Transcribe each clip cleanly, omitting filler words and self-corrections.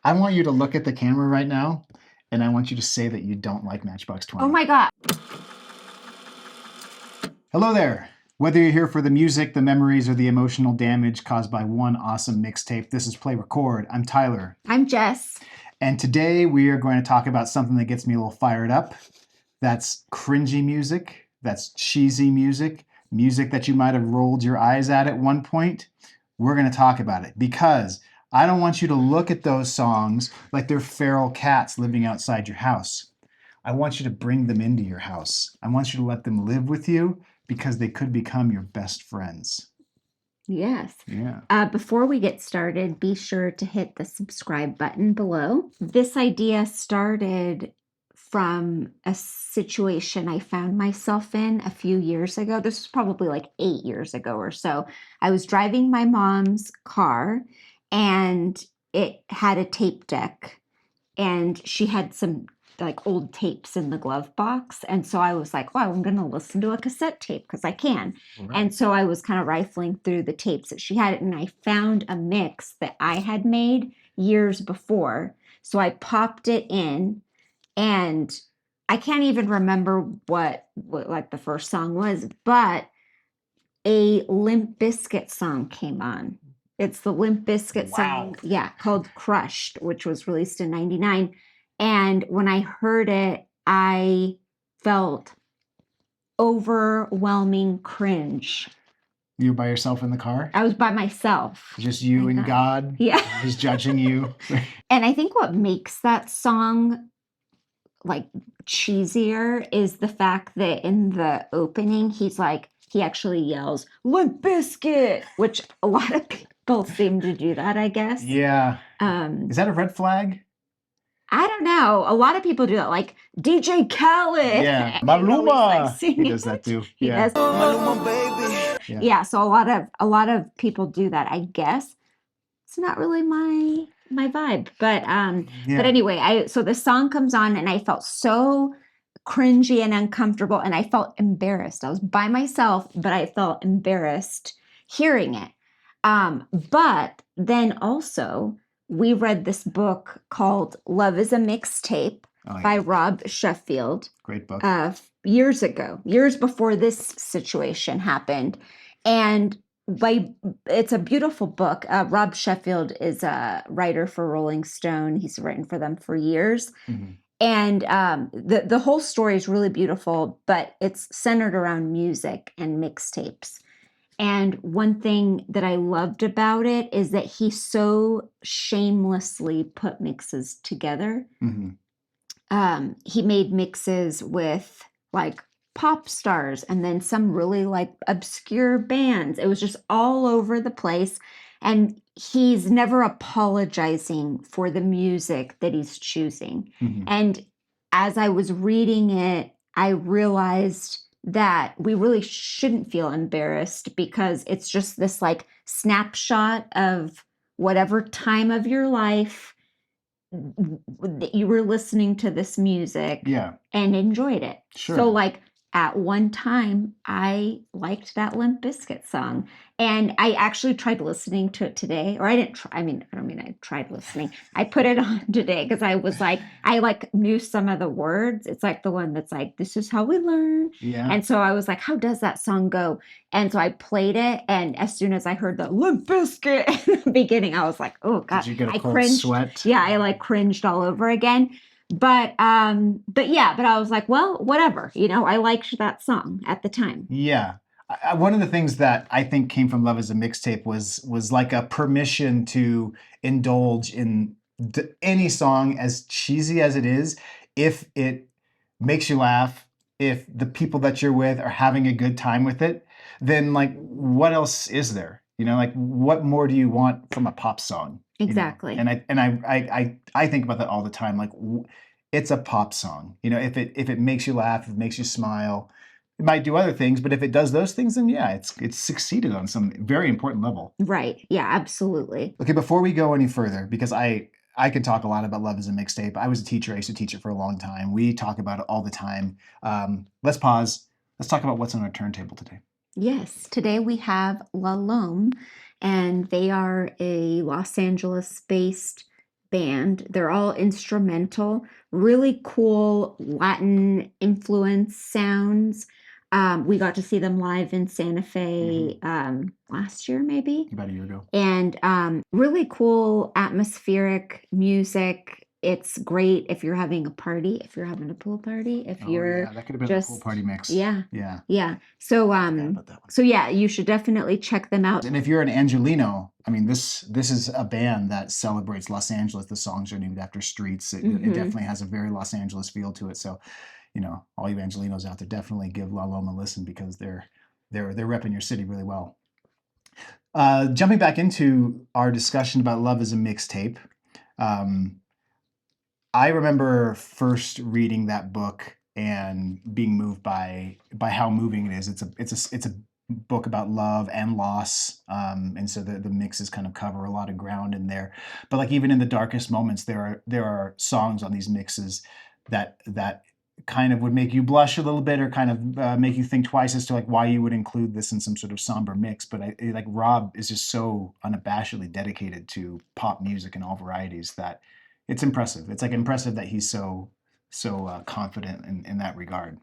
I want you to look at the camera right now, and I want you to say that you don't like Matchbox 20. Oh my God. Hello there. Whether you're here for the music, the memories, or the emotional damage caused by one awesome mixtape, this is Play Record. I'm Tyler. I'm Jess. And today we are going to talk about something that gets me a little fired up. That's cringy music. That's cheesy music. Music that you might have rolled your eyes at one point. We're going to talk about it because I don't want you to look at those songs like they're feral cats living outside your house. I want you to bring them into your house. I want you to let them live with you because they could become your best friends. Yes. Yeah. Before we get started, be sure to hit the subscribe button below. This idea started from a situation I found myself in a few years ago. This was probably like 8 years ago or so. I was driving my mom's car and it had a tape deck and she had some like old tapes in the glove box. And so I was like, wow, I'm going to listen to a cassette tape because I can. Right. And so I was kind of rifling through the tapes that she had, and I found a mix that I had made years before. So I popped it in, and I can't even remember what like the first song was, but a Limp Bizkit song came on. It's the Limp Bizkit song, called Crushed, which was released in 99. And when I heard it, I felt overwhelming cringe. You by yourself in the car? I was by myself. Just you and God? Yeah. He's judging you? And I think what makes that song like cheesier is the fact that in the opening, he actually yells, Limp Bizkit, which a lot of people seem to do that, I guess. Yeah. Is that a red flag? I don't know. A lot of people do that, like DJ Khaled. Yeah. Maluma. He does that too. He does. Maluma, baby. Yeah. So a lot of people do that, I guess. It's not really my vibe, but anyway, so the song comes on and I felt so cringy and uncomfortable and I felt embarrassed. I was by myself, but I felt embarrassed hearing it. But then also we read this book called Love is a Mixtape by Rob Sheffield. Great book. Years ago, years before this situation happened. And it's a beautiful book. Rob Sheffield is a writer for Rolling Stone. He's written for them for years. Mm-hmm. And the whole story is really beautiful, but it's centered around music and mixtapes. And one thing that I loved about it is that he so shamelessly put mixes together. Mm-hmm. He made mixes with like pop stars and then some really like obscure bands. It was just all over the place. And he's never apologizing for the music that he's choosing. Mm-hmm. And as I was reading it, I realized that we really shouldn't feel embarrassed because it's just this like snapshot of whatever time of your life that you were listening to this music and enjoyed it. Sure. So like at one time, I liked that Limp Bizkit song. And I actually tried listening to it today. Or I didn't try. I tried listening. I put it on today because I was like, I like knew some of the words. It's like the one that's like, this is how we learn. Yeah. And so I was like, how does that song go? And so I played it. And as soon as I heard the Limp Bizkit in the beginning, I was like, oh God. Did you get a cold cringed. sweat? Yeah, I like cringed all over again. But I was like, well, whatever, I liked that song at the time. Yeah. One of the things that I think came from Love is a Mixtape was like a permission to indulge in any song, as cheesy as it is, if it makes you laugh, if the people that you're with are having a good time with it, then like what else is there? Like what more do you want from a pop song? Exactly. And I think about that all the time. Like it's a pop song. If it makes you laugh, if it makes you smile, it might do other things, but if it does those things, then yeah, it's succeeded on some very important level. Right. Yeah, absolutely. Okay, before we go any further, because I can talk a lot about Love is a Mixtape. I was a teacher. I used to teach it for a long time. We talk about it all the time. Let's pause. Let's talk about what's on our turntable today. Yes. Today we have La Lome, and they are a Los Angeles-based band. They're all instrumental, really cool Latin influence sounds. We got to see them live in Santa Fe last year, maybe. About a year ago. And really cool atmospheric music. It's great if you're having a party, if you're having a pool party, if you're that could have been just a pool party mix. Yeah. Yeah. Yeah. So I forgot about that one. so yeah, you should definitely check them out. And if you're an Angelino, I mean, this is a band that celebrates Los Angeles. The songs are named after streets. It definitely has a very Los Angeles feel to it. So, you know, all you Angelinos out there, definitely give La Loma a listen because they're repping your city really well. Jumping back into our discussion about Love is a Mixtape, I remember first reading that book and being moved by how moving it is. It's a book about love and loss, and so the mixes kind of cover a lot of ground in there. But like even in the darkest moments, there are songs on these mixes that kind of would make you blush a little bit or kind of make you think twice as to like why you would include this in some sort of somber mix. But like Rob is just so unabashedly dedicated to pop music in all varieties that it's impressive. It's like impressive that he's so confident in that regard.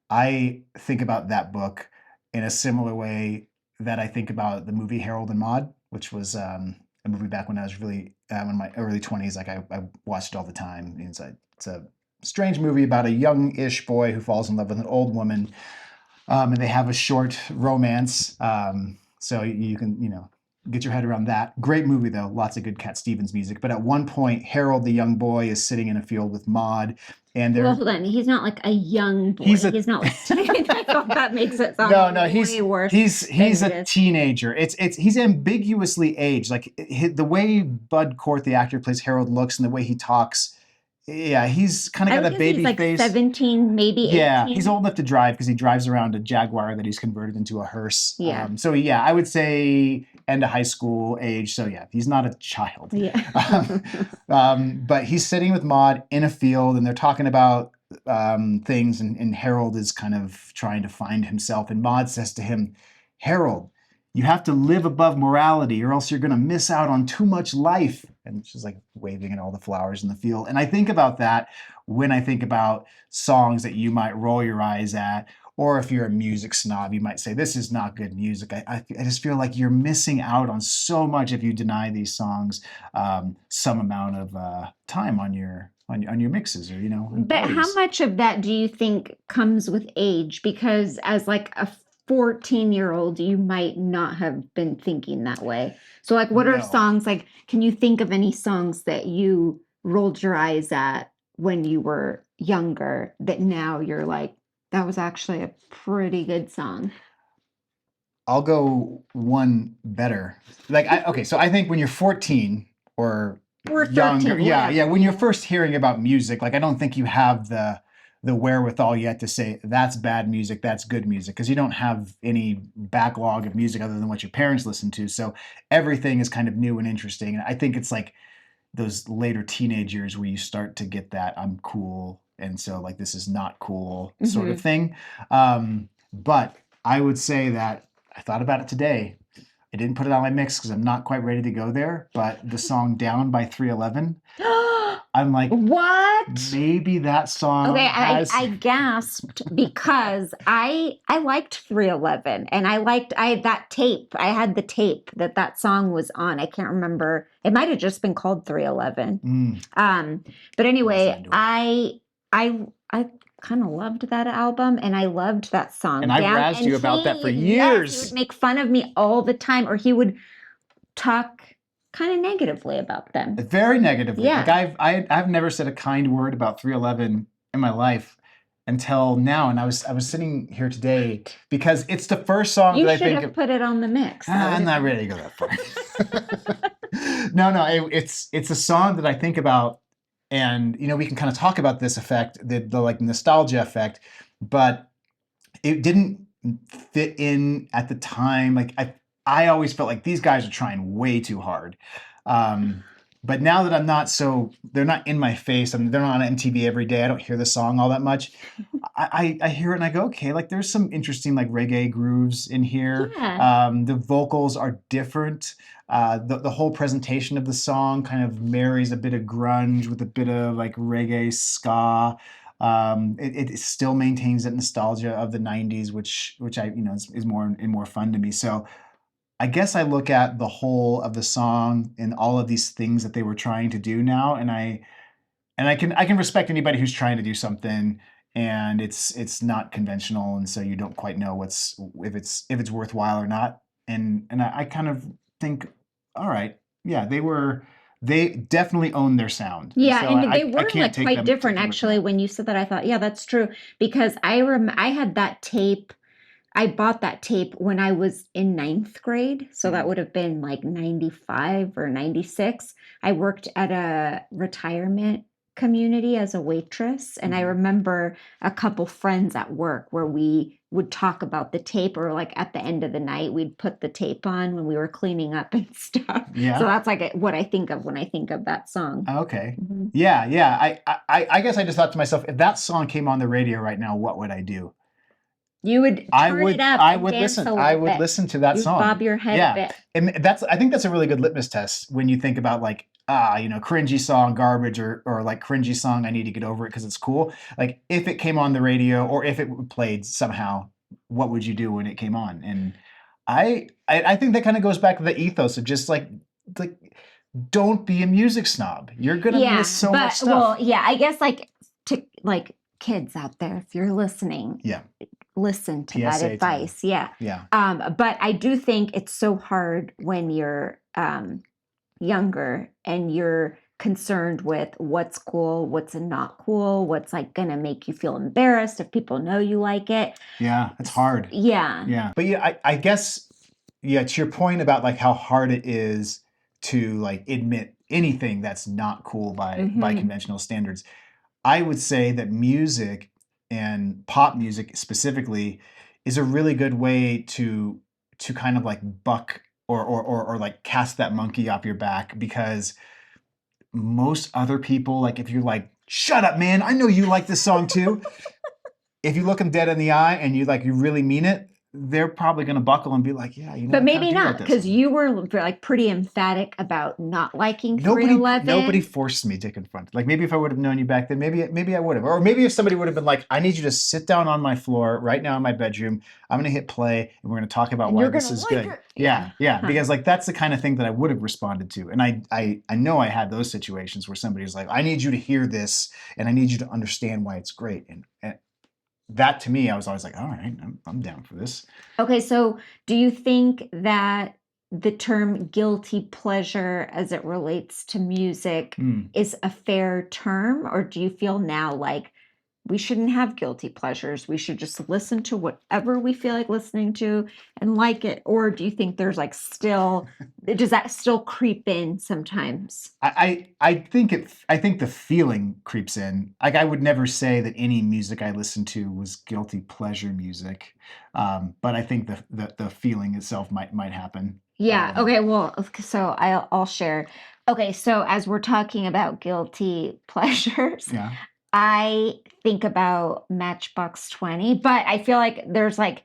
I think about that book in a similar way that I think about the movie Harold and Maude, which was a movie back when I was really in my early 20s. Like I watched it all the time. It's a strange movie about a young-ish boy who falls in love with an old woman, and they have a short romance. So you can, you know, get your head around that. Great movie though, lots of good Cat Stevens music. But at one point, Harold, the young boy, is sitting in a field with Maude, and they're... Well, hold on. He's not like a young boy. He's not like that makes it sound way worse. He's a teenager. He's ambiguously aged. Like the way Bud Cort, the actor, plays Harold looks and the way he talks. Yeah, he's kind of got a baby like face. 17, maybe 18. Yeah, he's old enough to drive because he drives around a Jaguar that he's converted into a hearse. Yeah. So yeah, I would say end of high school age. So yeah, he's not a child. Yeah. But he's sitting with Maude in a field and they're talking about things and Harold is kind of trying to find himself. And Maude says to him, Harold, you have to live above morality or else you're going to miss out on too much life. And she's like waving at all the flowers in the field. And I think about that when I think about songs that you might roll your eyes at, or if you're a music snob, you might say, this is not good music. I just feel like you're missing out on so much if you deny these songs some amount of time on your mixes, or, you know. But parties. How much of that do you think comes with age? Because as like a 14-year-old, you might not have been thinking that way. So like, what are songs, like, can you think of any songs that you rolled your eyes at when you were younger that now you're like, that was actually a pretty good song? I'll go one better. Like, so I think when you're 14 or younger, 13, yeah, when you're first hearing about music, like I don't think you have the wherewithal yet to say that's bad music, that's good music, because you don't have any backlog of music other than what your parents listen to. So everything is kind of new and interesting. And I think it's like those later teenage years where you start to get that I'm cool, and so like this is not cool sort of thing. But I would say that I thought about it today. I didn't put it on my mix because I'm not quite ready to go there. But the song "Down" by 311, I'm like, what? Maybe that song. Okay, has... I gasped because I liked 311, and I had that tape. I had the tape that song was on. I can't remember. It might have just been called 311. But anyway, I kind of loved that album, and I loved that song. And I've razzed you about that for years. He would make fun of me all the time, or he would talk kind of negatively about them. Very negatively. Yeah. Like I've never said a kind word about 311 in my life until now. And I was sitting here today because it's the first song that I think... You should have put it on the mix. I'm not ready to go that far. No, it's a song that I think about. And, you know, we can kind of talk about this effect, the like nostalgia effect, but it didn't fit in at the time. Like I always felt like these guys are trying way too hard. But now that they're not in my face, they're not on MTV every day, I don't hear the song all that much. I hear it and I go, okay, like there's some interesting like reggae grooves in here. Yeah. The vocals are different. The whole presentation of the song kind of marries a bit of grunge with a bit of like reggae ska. It still maintains that nostalgia of the '90s, which I is more fun to me. So I guess I look at the whole of the song and all of these things that they were trying to do now, and I can respect anybody who's trying to do something and it's not conventional, and so you don't quite know if it's worthwhile or not. And I kind of think, all right, yeah, they definitely own their sound. Yeah, So and they I were can't like quite take different them away from actually that. when you said that. I thought, yeah, that's true because I had that tape. I bought that tape when I was in ninth grade. So that Mhm. would have been like 95 or 96. I worked at a retirement community as a waitress. And I Mhm. remember a couple friends at work where we would talk about the tape, or like at the end of the night, we'd put the tape on when we were cleaning up and stuff. So Yeah. that's like what I think of when I think of that song. Okay. Mhm. Yeah, yeah. I guess I just thought to myself, if that song came on the radio right now, what would I do? You would I turn it would up I and would dance listen. a I little would bit. listen to that You'd bob song. your head a Yeah. bit. And I think that's a really good litmus test when you think about like, cringy song, garbage, or like cringy song, I need to get over it because it's cool. Like if it came on the radio or if it played somehow, what would you do when it came on? And I think that kind of goes back to the ethos of just like don't be a music snob. You're gonna miss Yeah, so much but well, stuff. yeah, I guess like to like kids out there, if you're listening, Yeah. listen to that PSA time. advice. Yeah. Yeah. But I do think it's so hard when you're younger and you're concerned with what's cool, what's not cool, what's like gonna make you feel embarrassed if people know you like it. Yeah, it's hard. Yeah. Yeah. But yeah, I guess, yeah, to your point about like how hard it is to like admit anything that's not cool by Hmm. conventional standards, I would say that music and pop music specifically is a really good way to kind of like buck or like cast that monkey off your back, because most other people, like if you're like, shut up, man, I know you like this song too. If you look them dead in the eye and you really mean it, they're probably going to buckle and be like, yeah, But I maybe do not, like that because song. you were like pretty emphatic about not liking Nobody 311. forced me to confront it. Like maybe if I would have known you back then, maybe I would have. Or maybe if somebody would have been like, I need you to sit down on my floor right now in my bedroom. I'm going to hit play and we're going to talk about And why you're this gonna is like good. it. Yeah, Yeah. yeah. Huh. Because like that's the kind of thing that I would have responded to. And I know I had those situations where somebody's like, I need you to hear this and I need you to understand why it's great. And that to me, I was always like, all right, I'm down for this. Okay, so do you think that the term guilty pleasure as it relates to music Hmm. is a fair term, or do you feel now like we shouldn't have guilty pleasures? We should just listen to whatever we feel like listening to and like it? Or do you think there's like still, does that still creep in sometimes? I think the feeling creeps in. Like I would never say that any music I listened to was guilty pleasure music, but I think the feeling itself might happen. Yeah. Okay. Well, so I'll share. Okay. So as we're talking about guilty pleasures, Yeah. I think about Matchbox 20, but I feel like there's like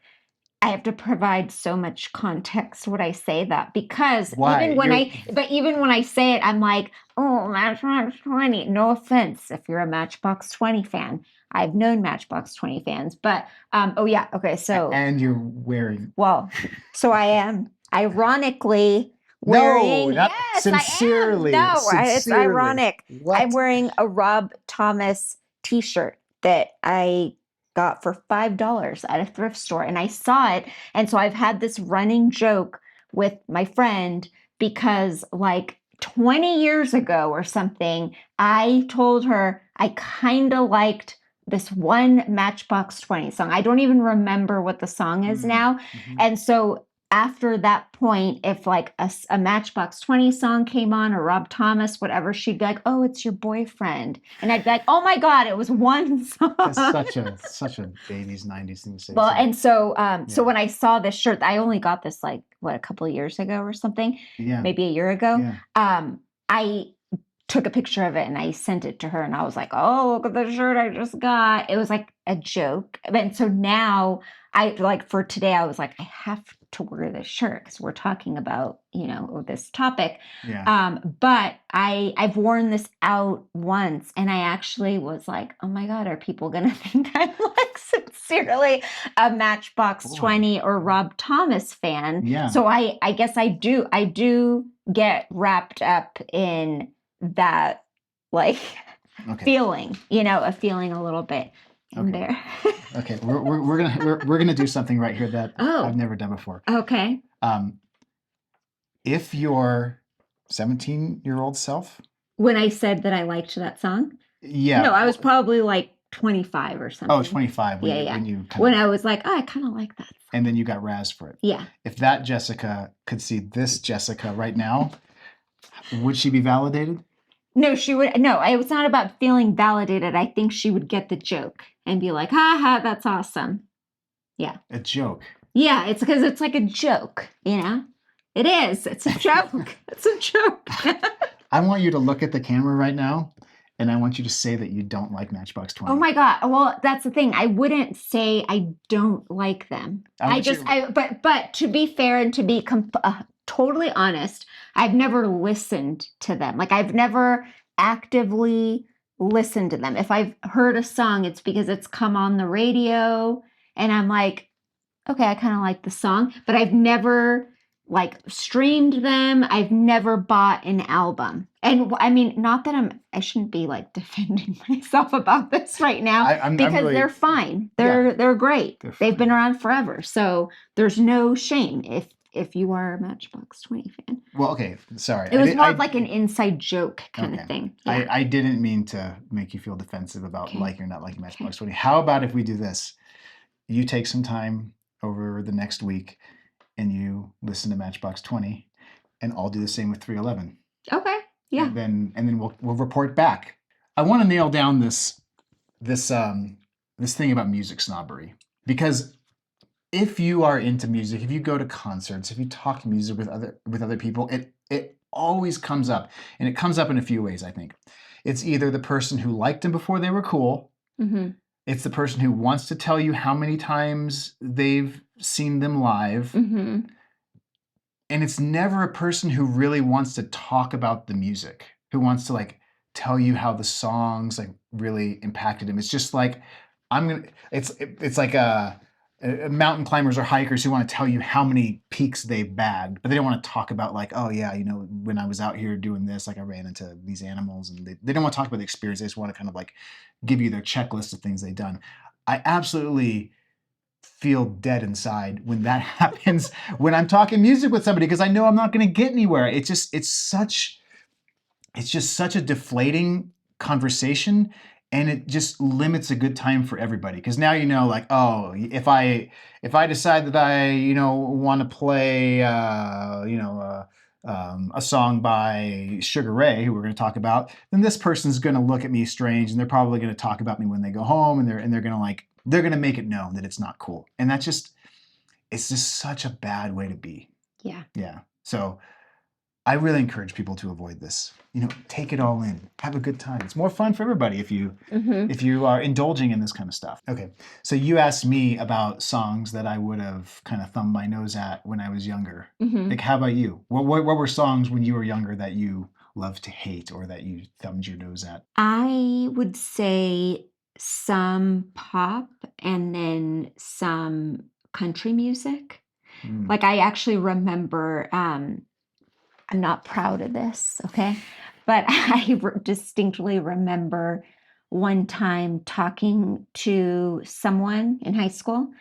I have to provide so much context when I say that, because Why? even when I say it, I'm like, oh, Matchbox 20. No offense if you're a Matchbox 20 fan. I've known Matchbox 20 fans, but oh yeah, okay, so And you're wearing. well, so I am ironically No, wearing, not yes, I am. sincerely. No, it's Sincerely. ironic. I'm What? wearing a Rob Thomas t-shirt that I got for $5 at a thrift store, and I saw it. And so I've had this running joke with my friend because like 20 years ago or something, I told her I kind of liked this one Matchbox 20 song. I don't even remember what the song is now. Mm-hmm. And so after that point, if like a Matchbox 20 song came on, or Rob Thomas, whatever, she'd be like, oh, it's your boyfriend. And I'd be like, oh my God, it was one song. That's such a 80s, 90s thing to say. Well, So, and so yeah. when I saw this shirt, I only got this like what, a couple of years ago or something, Yeah. maybe a year ago. Yeah. I took a picture of it and I sent it to her and I was like, oh, look at the shirt I just got. It was like a joke. And so now I like for today, I was like, I have to wear this shirt because we're talking about, this topic. Yeah. But I've worn this out once and I actually was like, oh my God, are people going to think I'm like sincerely a Matchbox Boy. 20 or Rob Thomas fan? Yeah. So I guess I do get wrapped up in that like feeling, a feeling a little bit embarrassed. Okay, we're gonna do something right here that I've never done before. Okay. If your 17-year-old self, when I said that I liked that song, yeah, no, I was probably like 25 or something. Oh, 25. When I was like, oh, I kind of like that. And then you got razzed for it. Yeah. If that Jessica could see this Jessica right now, would she be validated? No, she would. No, it was not about feeling validated. I think she would get the joke and be like, ha ha, that's awesome. Yeah. A joke. Yeah, it's because it's like a joke, It is. It's a joke. It's a joke. I want you to look at the camera right now, and I want you to say that you don't like Matchbox 20. Oh my God. Well, that's the thing. I wouldn't say I don't like them. But to be fair and to be totally honest, I've never listened to them. Like I've never actively listened to them. If I've heard a song, it's because it's come on the radio and I'm like, okay, I kind of like the song, but I've never like streamed them. I've never bought an album. And I mean, not that I shouldn't be like defending myself about this right now because they're fine. They're great. They've been around forever. So there's no shame if you are a Matchbox 20 fan. Well, okay, sorry. It was more of like an inside joke kind of thing. Yeah. I didn't mean to make you feel defensive about liking or not liking Matchbox 20. How about if we do this? You take some time over the next week and you listen to Matchbox 20 and I'll do the same with 311. Okay. Yeah. And then we'll report back. I want to nail down this thing about music snobbery, because if you are into music, if you go to concerts, if you talk music with other people, it always comes up, and it comes up in a few ways. I think it's either the person who liked them before they were cool. Mm-hmm. It's the person who wants to tell you how many times they've seen them live. Mm-hmm. And it's never a person who really wants to talk about the music, who wants to like tell you how the songs like really impacted him. It's just like it's like mountain climbers or hikers who want to tell you how many peaks they bagged, but they don't want to talk about like, oh yeah, when I was out here doing this, like I ran into these animals, and they don't want to talk about the experience. They just want to kind of like give you their checklist of things they've done. I absolutely feel dead inside when that happens when I'm talking music with somebody, because I know I'm not going to get anywhere. It's just such a deflating conversation, and it just limits a good time for everybody. Because now like, oh, if I decide that I want to play a song by Sugar Ray, who we're going to talk about, then this person's going to look at me strange, and they're probably going to talk about me when they go home, and they're going to they're going to make it known that it's not cool. And it's just such a bad way to be. Yeah. Yeah. So I really encourage people to avoid this. Take it all in. Have a good time. It's more fun for everybody if you are indulging in this kind of stuff. Okay. So you asked me about songs that I would have kind of thumbed my nose at when I was younger. Mm-hmm. Like, how about you? What were songs when you were younger that you loved to hate or that you thumbed your nose at? I would say some pop and then some country music. Like I actually remember, I'm not proud of this, okay? But I distinctly remember one time talking to someone in high school,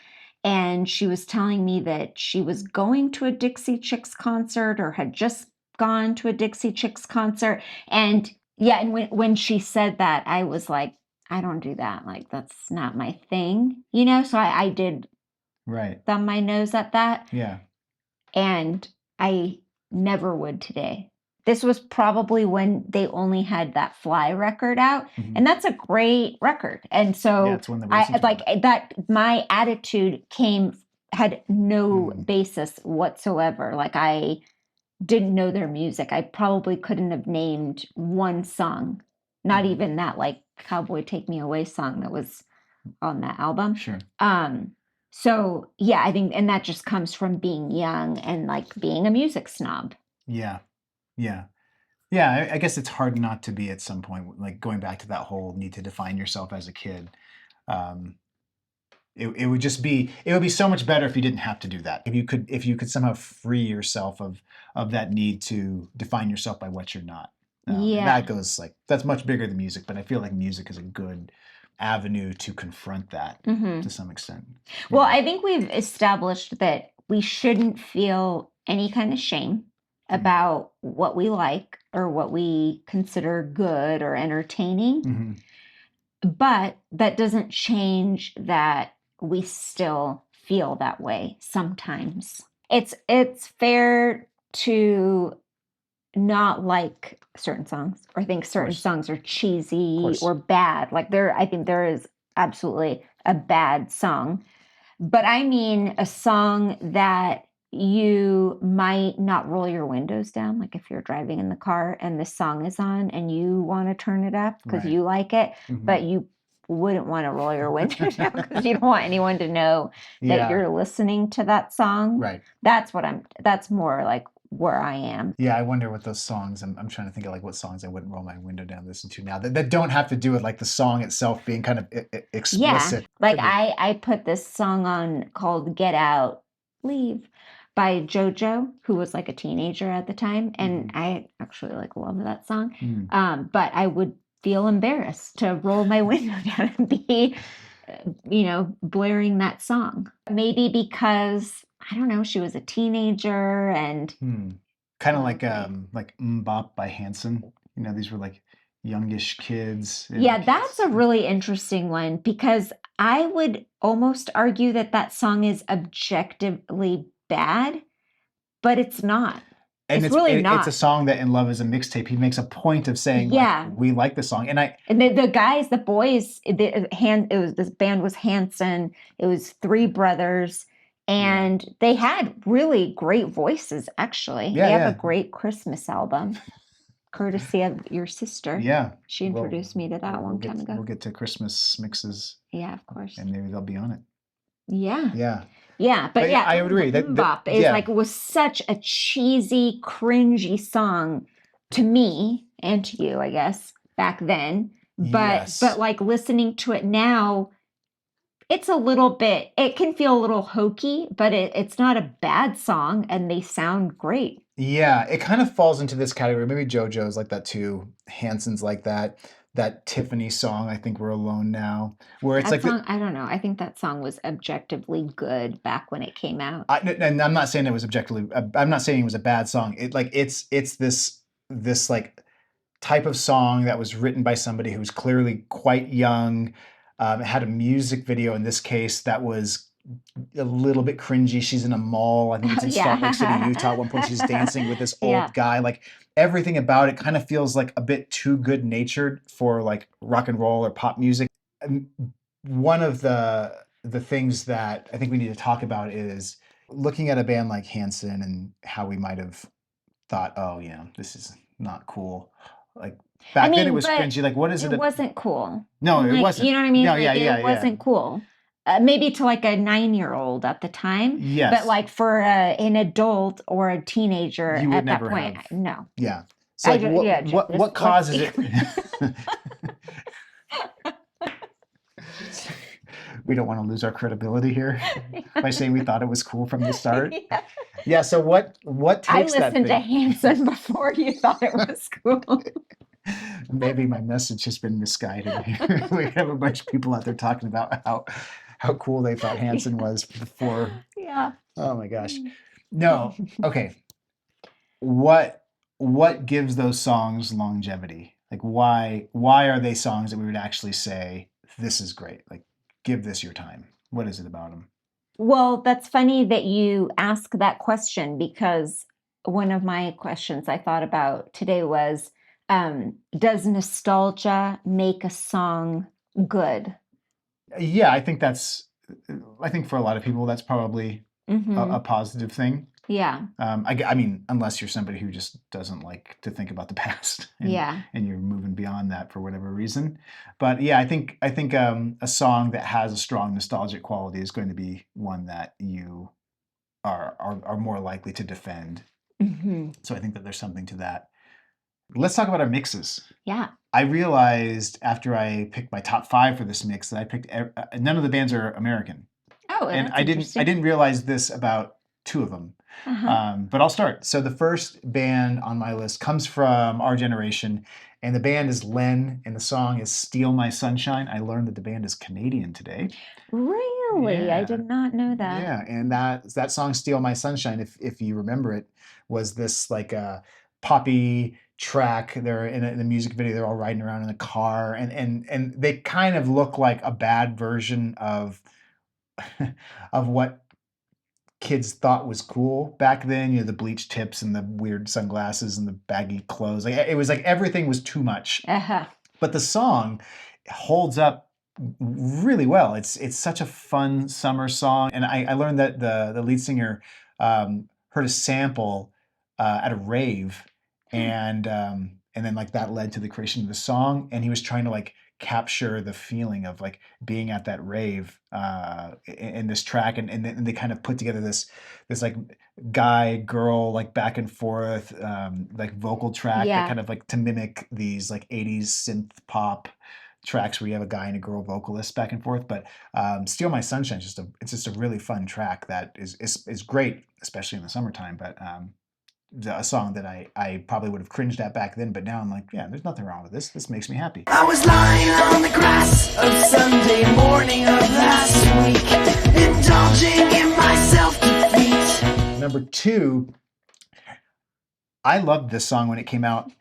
and she was telling me that she was going to a Dixie Chicks concert or had just gone to a Dixie Chicks concert. And yeah, and when she said that, I was like, I don't do that. Like, that's not my thing, So I did thumb my nose at that. Yeah. And I never would today. This was probably when they only had that Fly record out. Mm-hmm. And that's a great record. And so I like that, my attitude had no basis whatsoever. Like I didn't know their music. I probably couldn't have named one song, not even that like Cowboy Take Me Away song that was on that album. Sure. So yeah, I think, and that just comes from being young and like being a music snob. Yeah. Yeah. Yeah. I guess it's hard not to be at some point, like going back to that whole need to define yourself as a kid. It would just be, it would be so much better if you didn't have to do that. If you could somehow free yourself of that need to define yourself by what you're not. And that goes like, that's much bigger than music, but I feel like music is a good avenue to confront that to some extent. Well, I think we've established that we shouldn't feel any kind of shame about what we like or what we consider good or entertaining. But that doesn't change that we still feel that way sometimes. It's fair to not like certain songs or think certain songs are cheesy or bad. Like I think there is absolutely a bad song. But I mean a song that you might not roll your windows down, like if you're driving in the car and this song is on and you want to turn it up because you like it, but you wouldn't want to roll your window down because you don't want anyone to know that you're listening to that song. Right. That's more like where I am. Yeah, I wonder what those songs, I'm trying to think of like what songs I wouldn't roll my window down and listen to now that don't have to do with like the song itself being kind of explicit. Yeah, like I put this song on called Get Out, Leave by JoJo, who was like a teenager at the time. And I actually like love that song. But I would feel embarrassed to roll my window down and be, blaring that song. Maybe because, I don't know, she was a teenager and... Kind of like Mbop by Hanson. These were like youngish kids. Yeah, that's a really interesting one because I would almost argue that song is objectively bad, but it's not. And it's really not. It's a song that in Love Is a Mixtape, he makes a point of saying, like, we like the song. And the guys, the boys, this band was Hanson. It was three brothers. And they had really great voices, actually. They have a great Christmas album, courtesy of your sister. Yeah. She introduced me to that a long time ago. We'll get to Christmas mixes. Yeah, of course. And maybe they'll be on it. Yeah. Yeah. Yeah, but yeah, I would agree. Bop is was such a cheesy, cringy song to me and to you, I guess, back then. But like listening to it now, it's a little bit, it can feel a little hokey, but it's not a bad song and they sound great. Yeah, it kind of falls into this category. Maybe JoJo's like that too. Hanson's like that. That Tiffany song, I think We're Alone Now, where it's that song, I don't know. I think that song was objectively good back when it came out. And I'm not saying it was objectively. I'm not saying it was a bad song. It's this like type of song that was written by somebody who was clearly quite young. It had a music video in this case that was a little bit cringy. She's in a mall. I think it's in Salt Lake City, Utah. At one point, she's dancing with this old guy. Like everything about it kind of feels like a bit too good natured for like rock and roll or pop music. And one of the things that I think we need to talk about is looking at a band like Hanson and how we might have thought, oh, this is not cool. Like back then it was cringy. Like what is it? It wasn't cool. No, it wasn't. You know what I mean? No, it wasn't cool. Maybe to like a 9-year-old at the time. Yes. But like for an adult or a teenager at that point, no. Yeah. So like, what causes it? We don't want to lose our credibility here by saying we thought it was cool from the start. Yeah. So what takes that thing? I listened to Hanson before you thought it was cool. Maybe my message has been misguided here. We have a bunch of people out there talking about how cool they thought Hanson was before. Yeah. Oh my gosh. No. Okay. What gives those songs longevity? Like why are they songs that we would actually say this is great? Like give this your time. What is it about them? Well, that's funny that you ask that question because one of my questions I thought about today was, does nostalgia make a song good? Yeah, I think for a lot of people, that's probably a positive thing. Yeah. I mean, unless you're somebody who just doesn't like to think about the past, and you're moving beyond that for whatever reason. But yeah, I think a song that has a strong nostalgic quality is going to be one that you are more likely to defend. Hmm. So I think that there's something to that. Let's talk about our mixes. Yeah. I realized after I picked my top 5 for this mix that I picked none of the bands are American, Oh, and that's I interesting. didn't realize this about 2 of them. Uh-huh. But I'll start. So the first band on my list comes from our generation, and the band is Len, and the song is "Steal My Sunshine." I learned that the band is Canadian today. Really? I did not know that. Yeah, and that song "Steal My Sunshine," if you remember it, was this like a poppy track. They're in the music video. They're all riding around in a car, and they kind of look like a bad version of of what kids thought was cool back then. You know, the bleach tips and the weird sunglasses and the baggy clothes. Like it was like everything was too much. Uh-huh. But the song holds up really well. It's such a fun summer song, and I learned that the lead singer heard a sample at a rave, and then like that led to the creation of the song, and he was trying to like capture the feeling of like being at that rave in this track, and then they kind of put together this like guy girl like back and forth like vocal track that Yeah. kind of like to mimic these like 80s synth pop tracks where you have a guy and a girl vocalist back and forth. But "Steal My Sunshine" is just a really fun track that is great, especially in the summertime. But a song that I probably would have cringed at back then, but now I'm like, yeah, there's nothing wrong with this. This makes me happy. I was lying on the grass of Sunday morning of last week, indulging in my self-defeat. Number 2, I loved this song when it came out.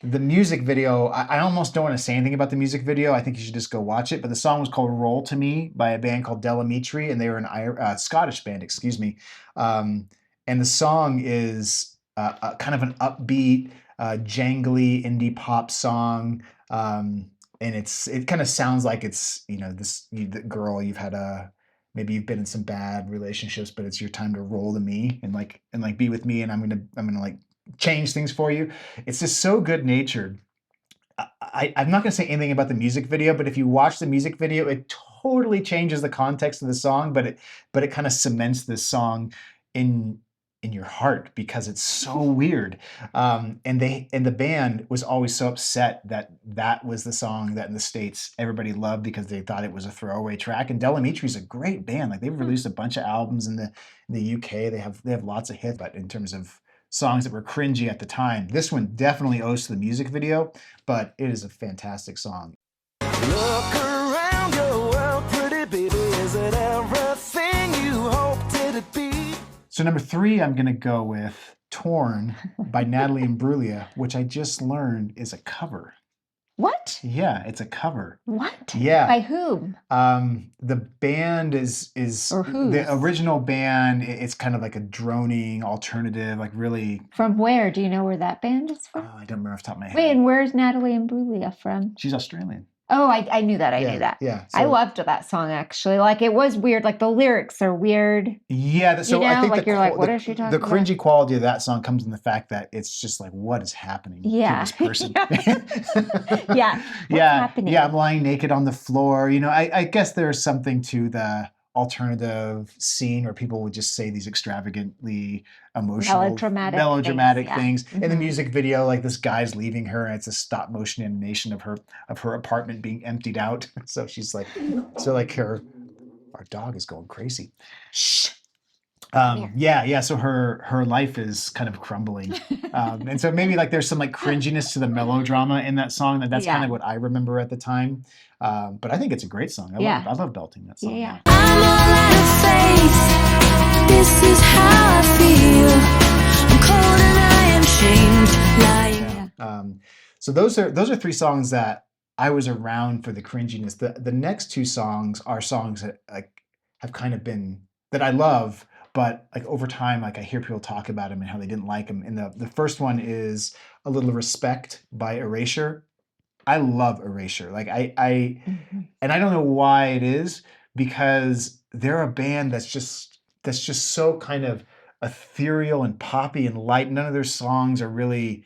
The music video, I almost don't want to say anything about the music video. I think you should just go watch it. But the song was called "Roll to Me" by a band called Delamitri, and they were an Scottish band, excuse me. And the song is kind of an upbeat, jangly indie pop song. And it kind of sounds like it's, you know, the girl, you've had maybe you've been in some bad relationships, but it's your time to roll to me and like be with me, and I'm gonna like change things for you. It's just so good natured. I'm not going to say anything about the music video, but if you watch the music video, it totally changes the context of the song, but it kind of cements this song in your heart because it's so weird. And the band was always so upset that was the song that in the States everybody loved because they thought it was a throwaway track. And Delamitri's a great band. Like they've released a bunch of albums in the UK. They have lots of hits, but in terms of songs that were cringy at the time, this one definitely owes to the music video, but it is a fantastic song. Look around your world, pretty baby, is it everything you hoped it'd be? So number 3, I'm gonna go with "Torn" by Natalie Imbruglia, which I just learned is a cover. What? Yeah, it's a cover. What? Yeah. By whom? The band is Or whose? the original band. It's kind of like a droning alternative, like really. From where? Do you know where that band is Oh, from? I don't remember off the top of my head. Wait, and where's Natalie Imbruglia from? She's Australian. Oh, I knew that. I Yeah, knew that. yeah, I so- loved that song actually. Like it was weird. Like the lyrics are weird. Yeah, so You I know, think like you're like, what is she the talking about? cringy quality of that song comes in the fact that it's just like, what is happening Yeah. to this person? Yeah. What's yeah, happening? yeah. I'm lying naked on the floor. You know, I guess there's something to the alternative scene where people would just say these extravagantly emotional, Melodramatic things, yeah. In the Mhm. music video, like this guy's leaving her, and it's a stop motion animation of her apartment being emptied out. So she's like, our dog is going crazy. Shh. Yeah. So her life is kind of crumbling, and so maybe like there's some like cringiness to the melodrama in that song. That's kind of what I remember at the time. But I think it's a great song. I love belting that song. Yeah. I'm all out of faith. This is how I feel. I'm cold and I am shamed. Lying. So those are 3 songs that I was around for the cringiness. The next 2 songs are songs that like have kind of been that I love, but like over time, like I hear people talk about them and how they didn't like them. And the first one is "A Little Respect" by Erasure. I love Erasure. Like and I don't know why it is, because they're a band that's just so kind of ethereal and poppy and light. None of their songs are really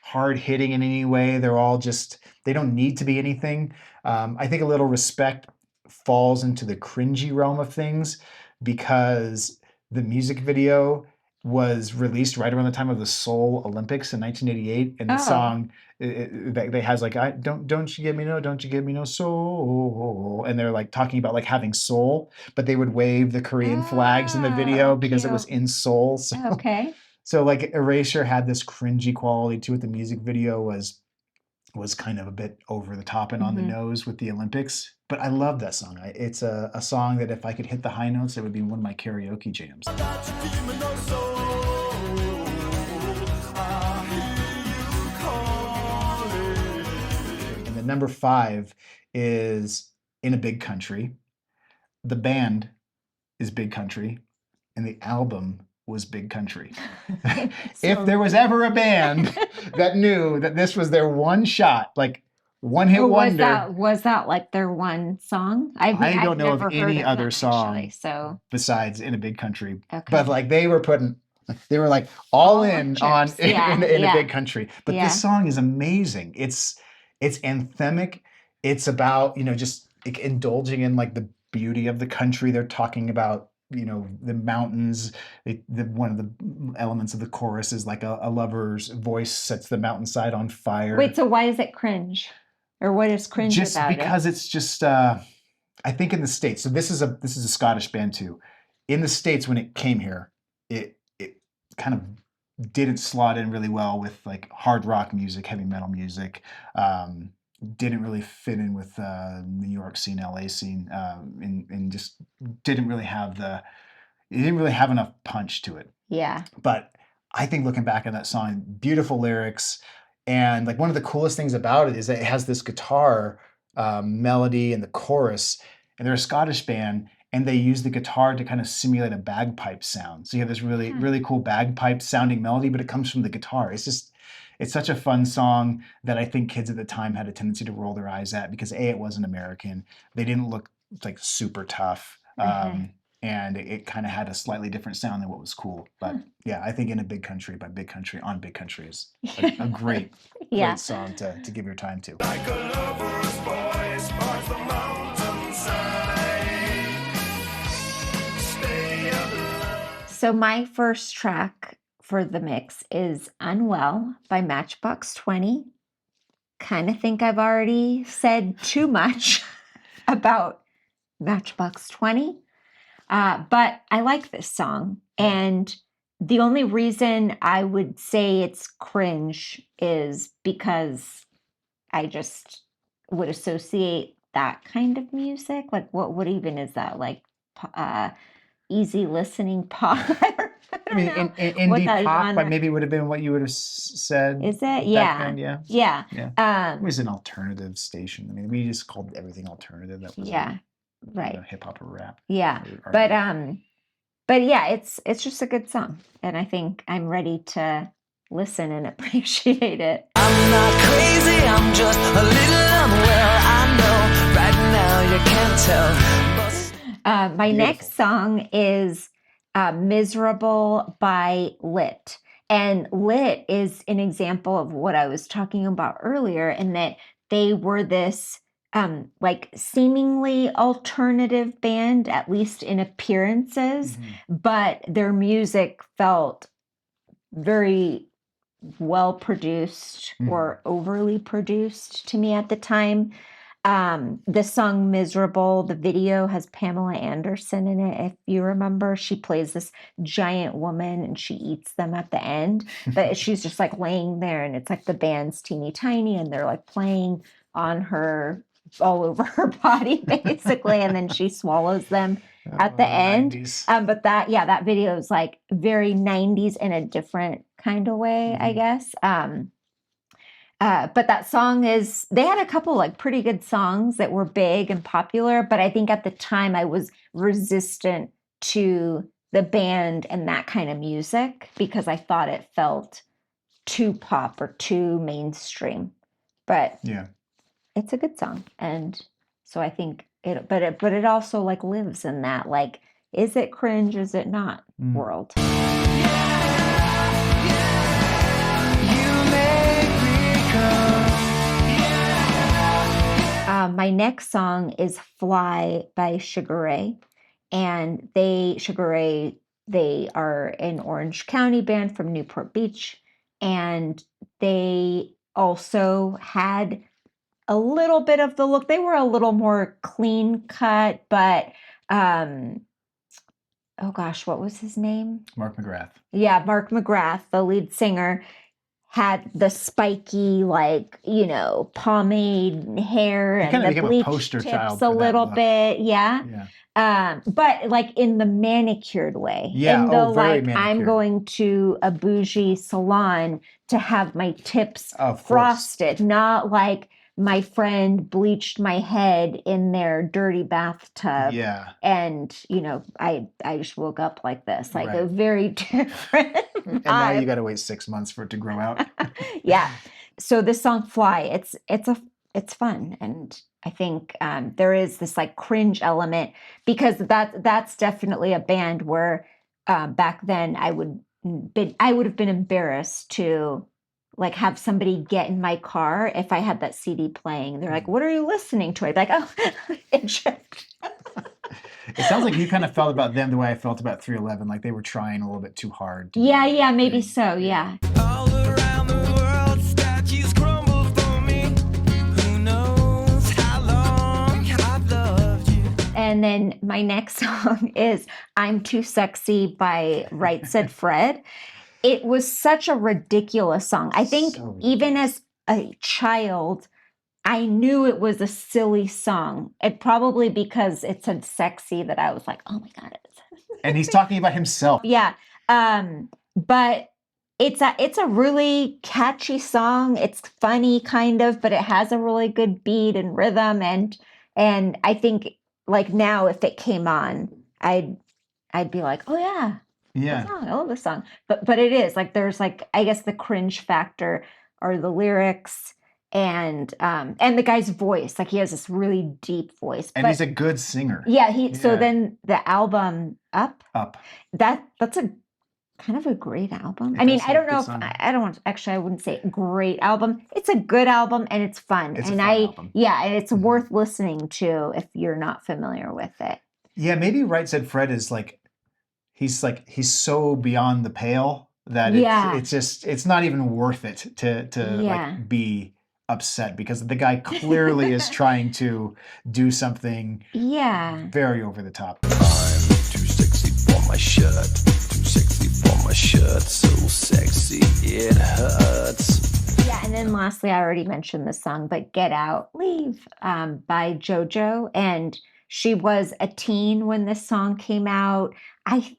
hard hitting in any way. They're all just, they don't need to be anything. I think A Little Respect falls into the cringy realm of things because the music video was released right around the time of the Seoul Olympics in 1988, and the Oh. song they has like, I don't you give me no, don't you give me no soul, and they're like talking about like having soul, but they would wave the Korean flags in the video because it was cute. in Seoul. So Okay. so like Erasure had this cringy quality to it. The music video was kind of a bit over the top and on the Mhm. nose with the Olympics. But I love that song. It's a song that if I could hit the high notes, it would be one of my karaoke jams. And the number 5 is In a Big Country. The band is Big Country, and the album was Big Country. If there was ever a band that knew that this was their one shot, like one hit wonder, was that like their one song? I I've don't know of never heard any of other them, song actually, so besides In a Big Country. okay. But like they were like all All in chips. on Yeah, in a yeah. Big Country. But Yeah. this song is amazing. It's anthemic. It's about, just like indulging in like the beauty of the country. They're talking about, the mountains. One of the elements of the chorus is like a lover's voice sets the mountainside on fire. Wait, so why is it cringe? Or what is cringe Just about because it's just I think in the States, so this is a Scottish band too. In the States, when it came here, it kind of didn't slot in really well with like hard rock music, heavy metal music. Didn't really fit in with New York scene, LA scene, and just didn't really have enough punch to it. it? Yeah. But I think looking back on that song, beautiful lyrics, and like one of the coolest things about it is that it has this guitar melody in the chorus, and they're a Scottish band, and they use the guitar to kind of simulate a bagpipe sound. So you have this really, really cool bagpipe sounding melody, but it comes from the guitar. It's such a fun song that I think kids at the time had a tendency to roll their eyes at because A, it wasn't American. They didn't look like super tough. And it kind of had a slightly different sound than what was cool. But yeah, I think In a Big Country by Big Country on Big Country is a great, Yeah. great song to give your time to. Like a lover's voice parts the mountainside. Stay alive. So my first track for the mix is Unwell by Matchbox 20. Kind of think I've already said too much about Matchbox 20. But I like this song. And the only reason I would say it's cringe is because I just would associate that kind of music. Like what even is that? Like easy listening pop? I mean, what indie that pop, genre- but maybe would have been what you would have said. Is it? back Yeah. then, yeah. Yeah. Yeah. It was an alternative station. I mean, we just called everything alternative. That was Yeah. Right. hip hop or rap. Yeah. or But yeah, it's just a good song. And I think I'm ready to listen and appreciate it. I'm not crazy, I'm just a little unwell. I know right now you can't tell. My Beautiful. next song is Miserable by Lit. And Lit is an example of what I was talking about earlier, in that they were this like seemingly alternative band, at least in appearances, but their music felt very well produced or overly produced to me at the time. The song Miserable, the video has Pamela Anderson in it. If you remember, she plays this giant woman and she eats them at the end, but she's just like laying there, and it's like the band's teeny tiny and they're like playing on her all over her body basically, and then she swallows them at the end. 90s. But that video is like very 90s in a different kind of way, I guess. But that song they had a couple like pretty good songs that were big and popular, but I think at the time I was resistant to the band and that kind of music because I thought it felt too pop or too mainstream. But Yeah. it's a good song. And so I think it also like lives in that, like, is it cringe? Is it not? Mm. World. You make me come. My next song is Fly by Sugar Ray. And Sugar Ray, they are an Orange County band from Newport Beach. And they also had a little bit of the look. They were a little more clean cut, but oh gosh, what was his name? Mark McGrath. Yeah, Mark McGrath, the lead singer, had the spiky, like, pomade hair He and kind of the became a bleach poster tips child a for that little look. bit. Yeah. Yeah. But like in the manicured way. Yeah, In the very I'm manicured. going to a bougie salon to have my tips Of course. frosted, not like my friend bleached my head in their dirty bathtub. Yeah. And, I just woke up like this, like a Right. very different And now you vibe. got to wait 6 months for it to grow out. Yeah. So this song Fly, it's fun. And I think there is this like cringe element because that's definitely a band where back then I would have been embarrassed to like have somebody get in my car if I had that CD playing. They're like, "What are you listening to?" I'd be like, "Oh, It sounds like you kind of felt about them the way I felt about 311, like they were trying a little bit too hard. To do yeah, the yeah, right maybe thing. so, yeah." All around the world, statues crumble for me. Who knows how long I've loved you? And then my next song is I'm Too Sexy by Right Said Fred. It was such a ridiculous song. I think So even as a child, I knew it was a silly song. It probably because it said sexy that I was like, oh my God. And he's talking about himself. Yeah. But it's a really catchy song. It's funny kind of, but it has a really good beat and rhythm. And I think like now if it came on, I'd be like, oh yeah. Yeah. Song. I love this song. But it is like there's like I guess the cringe factor or the lyrics and the guy's voice. Like he has this really deep voice. And but, he's a good singer. yeah, so Yeah. then the album Up, that's a kind of a great album. It I mean, does I don't have know good if songs. I don't want actually I wouldn't say great album. It's a good album and it's fun. It's a and fun album. yeah, and it's Mhm. worth listening to if you're not familiar with it. Yeah, maybe Right Said Fred is like he's so beyond the pale that Yeah. it's not even worth it to Yeah. like be upset because the guy clearly is trying to do something Yeah. very over the top. I'm too sexy for my shirt. Too sexy for my shirt. So sexy it hurts. Yeah, and then lastly, I already mentioned this song, but Get Out, Leave by JoJo. And she was a teen when this song came out. I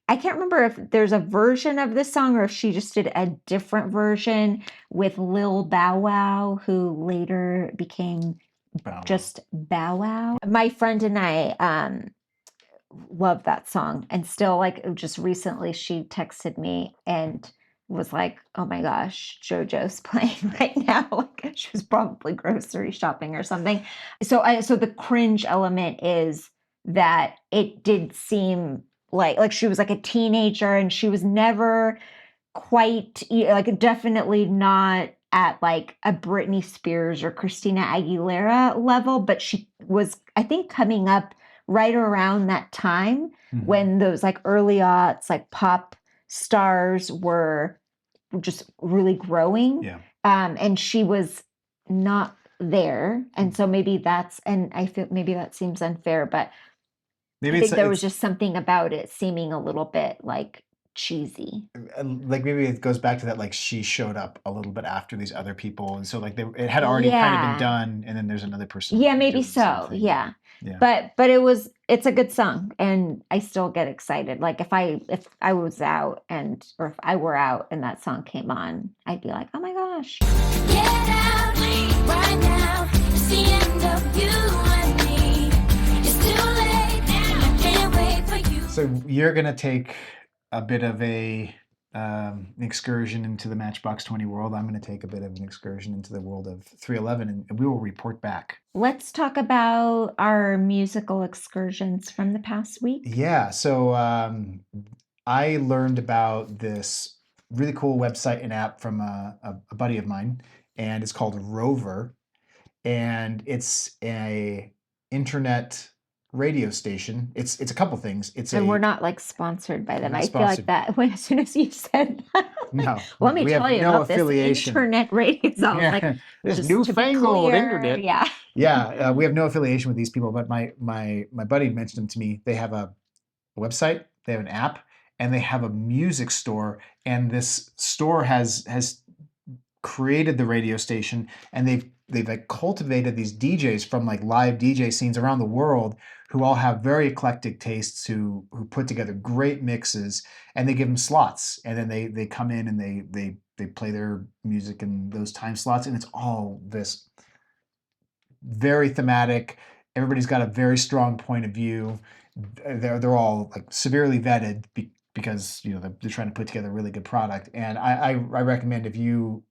can't remember if there's a version of this song or if she just did a different version with Lil Bow Wow, who later became Bow Wow. just Bow Wow. My friend and I love that song. And still, like, just recently she texted me and was like, oh my gosh, JoJo's playing right now. Like she was probably grocery shopping or something. So the cringe element is that it did seem like she was like a teenager and she was never quite like definitely not at like a Britney Spears or Christina Aguilera level, but she was, I think, coming up right around that time Mhm. when those like early aughts, like pop stars were just really growing. Yeah. And she was not there. And so maybe and I feel maybe that seems unfair, but Maybe I think there was it's just something about it seeming a little bit like cheesy. like maybe it goes back to that like she showed up a little bit after these other people and so like it had already kind of been Yeah. done and then there's another person Yeah, maybe doing the same so. thing. Yeah. Yeah. But it's a good song and I still get excited. Like if I was out or if I were out and that song came on, I'd be like, oh my gosh. Get out right now. It's the end of you and me. It's too late now. I can't wait for you. So you're gonna take a bit of a an excursion into the Matchbox 20 world. I'm going to take a bit of an excursion into the world of 311, and we will report back. Let's talk about our musical excursions from the past week. Yeah, so I learned about this really cool website and app from a buddy of mine, and it's called Rover, and it's a internet radio station. It's a couple things. And we're not like sponsored by them. not I feel like sponsored. that as soon as you said that. No, Let me we have tell you no about affiliation. this internet radio. So I was like, This just to be newfangled clear, internet. Yeah. Yeah, we have no affiliation with these people, but my buddy mentioned them to me. They have a website, they have an app, and they have a music store. And this store has created the radio station, and they've like cultivated these DJs from like live DJ scenes around the world who all have very eclectic tastes, who put together great mixes, and they give them slots, and then they come in and they play their music in those time slots, and it's all this very thematic. Everybody's got a very strong point of view. They're all like severely vetted because they're trying to put together a really good product. And I recommend if you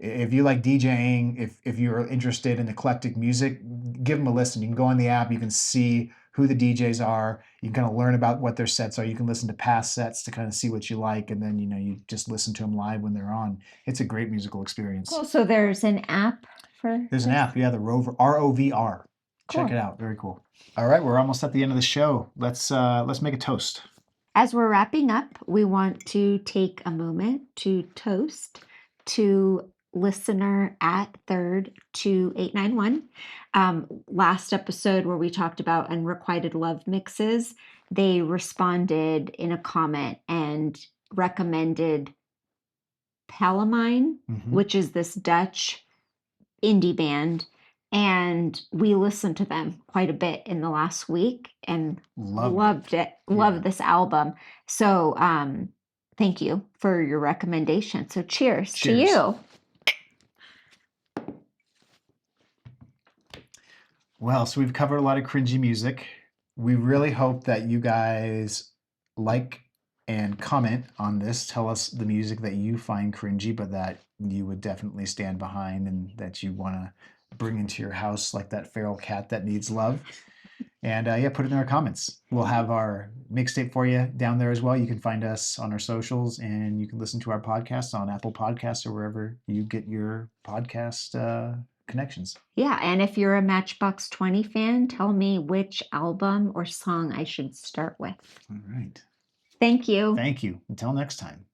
like DJing, if you're interested in eclectic music, give them a listen. You can go on the app, you can see who the DJs are, you can kind of learn about what their sets are, you can listen to past sets to kind of see what you like, and then you just listen to them live when they're on. It's a great musical experience. Cool. So there's an app for There's an app, yeah, the Rover, ROVR. Check Cool. it out. Very cool. All right, we're almost at the end of the show. Let's make a toast. As we're wrapping up, we want to take a moment to toast to listener at third 2891. Last episode where we talked about unrequited love mixes, they responded in a comment and recommended Palamine, which is this Dutch indie band. And we listened to them quite a bit in the last week and loved it. Loved this album. So thank you for your recommendation. So cheers to you. Well, so we've covered a lot of cringy music. We really hope that you guys like and comment on this. Tell us the music that you find cringy, but that you would definitely stand behind and that you want to bring into your house, like that feral cat that needs love. And put it in our comments. We'll have our mixtape for you down there as well. You can find us on our socials, and you can listen to our podcast on Apple Podcasts or wherever you get your podcast connections. Yeah, and if you're a Matchbox 20 fan, tell me which album or song I should start with. All right. Thank you. Thank you. Until next time.